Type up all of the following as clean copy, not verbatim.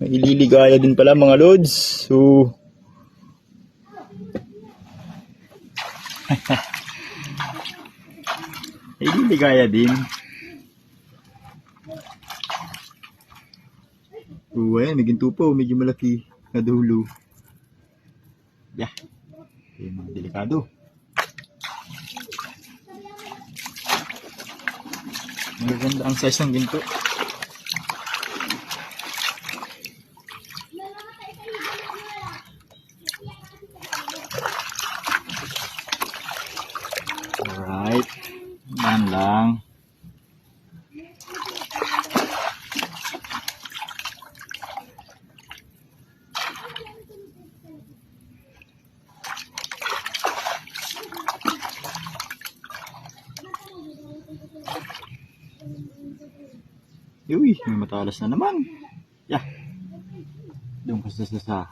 May ililigaya din pala mga lods. So, may ililigaya din. Ayan, may ginto po. Medyo malaki na dulo. Yeah. Ayan, mga delikado. Maganda ang size ng ginto. Alright. Yan lang. Uy, may matalas na naman. Yeah. Doon ka sa.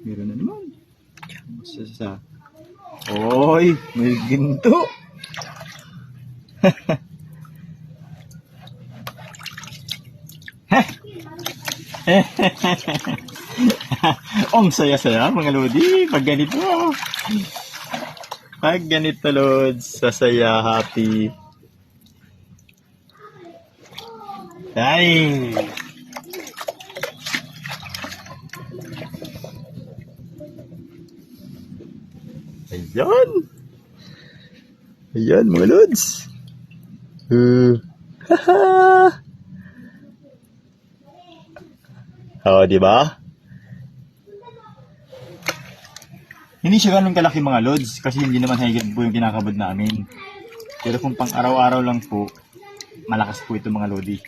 Meron na naman. Sa. Oy, may ginto. Ang saya-saya mga lodi. Pag ganito. Pag ganito lods. Sasaya, happy. Ay! Ayan! Ayan mga lods! Haha! Oh, diba? Hindi siya ganun kalaki mga lods kasi hindi naman higit po yung kinakabad namin. Pero kung pang araw-araw lang po, malakas po ito mga lodi.